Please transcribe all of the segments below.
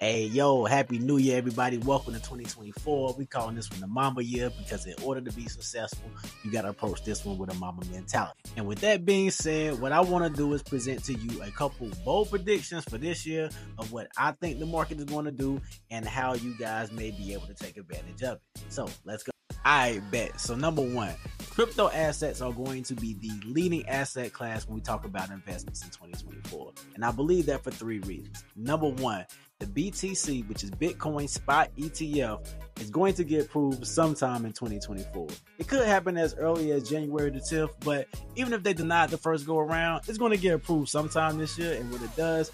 Hey, yo, happy new year, everybody. Welcome to 2024. We calling this one the Mamba year because in order to be successful, you got to approach this one with a Mamba mentality. And with that being said, what I want to do is present to you a couple bold predictions for this year of what I think the market is going to do and how you guys may be able to take advantage of it. So let's go. I bet. So number one, crypto assets are going to be the leading asset class when we talk about investments in 2024. And I believe that for three reasons. Number one, the BTC, which is Bitcoin Spot ETF, is going to get approved sometime in 2024. It could happen as early as January the 10th, but even if they deny it the first go around, it's going to get approved sometime this year. And when it does,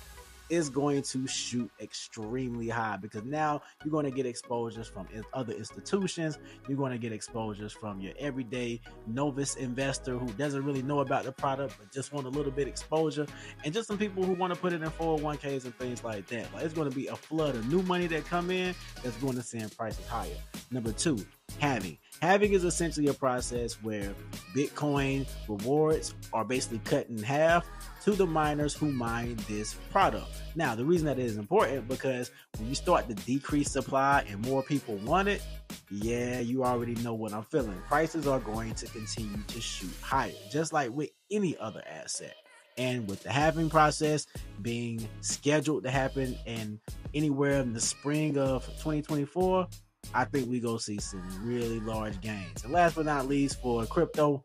is going to shoot extremely high because now you're going to get exposures from other institutions. You're going to get exposures from your everyday novice investor who doesn't really know about the product but just want a little bit exposure, and just some people who want to put it in 401ks and things like that. Like, it's going to be a flood of new money that come in that's going to send prices higher. Number two, halving. Halving is essentially a process where Bitcoin rewards are basically cut in half to the miners who mine this product. Now, the reason that it is important because when you start to decrease supply and more people want it, yeah, you already know what I'm feeling. Prices are going to continue to shoot higher, just like with any other asset. And with the halving process being scheduled to happen in anywhere in the spring of 2024, I think we go see some really large gains. And last but not least, for crypto,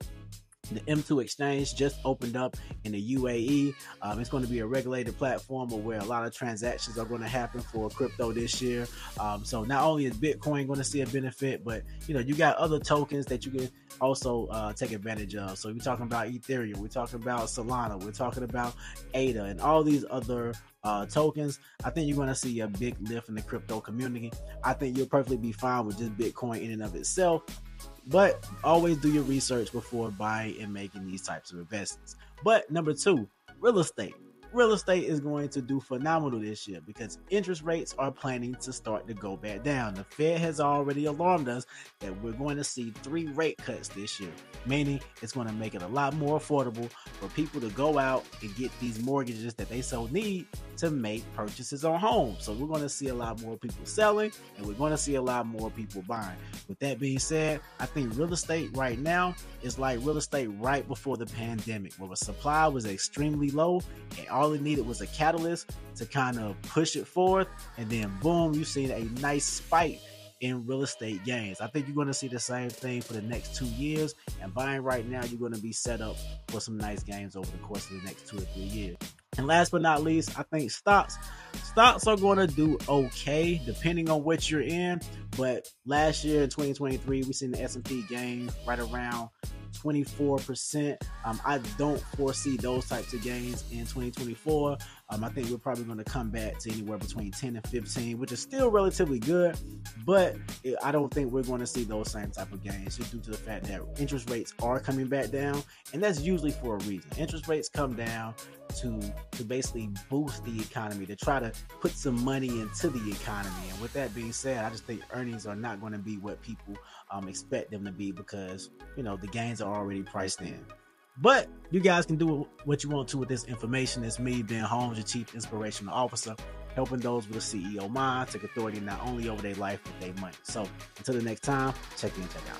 the M2 exchange just opened up in the UAE. It's going to be a regulated platform where a lot of transactions are going to happen for crypto this year. So not only is Bitcoin going to see a benefit, but you got other tokens that you can also take advantage of. So we're talking about Ethereum, we're talking about Solana, we're talking about ADA, and all these other tokens. I think you're going to see a big lift in the crypto community. I think you'll perfectly be fine with just Bitcoin in and of itself. But always do your research before buying and making these types of investments. But number two, real estate. Real estate is going to do phenomenal this year because interest rates are planning to start to go back down. The Fed has already alarmed us that we're going to see 3 rate cuts this year, meaning it's going to make it a lot more affordable for people to go out and get these mortgages that they so need to make purchases on homes. So we're going to see a lot more people selling and we're going to see a lot more people buying. With that being said, I think real estate right now is like real estate right before the pandemic, where the supply was extremely low and all it needed was a catalyst to kind of push it forth, and then boom, you've seen a nice spike in real estate gains. I think you're going to see the same thing for the next 2 years, and buying right now, you're going to be set up for some nice gains over the course of the next 2 or 3 years. And last but not least, I think stocks are going to do okay depending on what you're in. But last year in 2023, we seen the S&P gain right around 24%. I don't foresee those types of gains in 2024. I think we're probably going to come back to anywhere between 10 and 15, which is still relatively good, but I don't think we're going to see those same type of gains just due to the fact that interest rates are coming back down, and that's usually for a reason. Interest rates come down to basically boost the economy, to try to put some money into the economy. And with that being said, I just think earnings are not going to be what people expect them to be because the gains are already priced in. But you guys can do what you want to with this information. It's me, Ben Holmes, your Chief Inspirational Officer, helping those with a CEO mind take authority not only over their life but their money. So until the next time, check in, check out.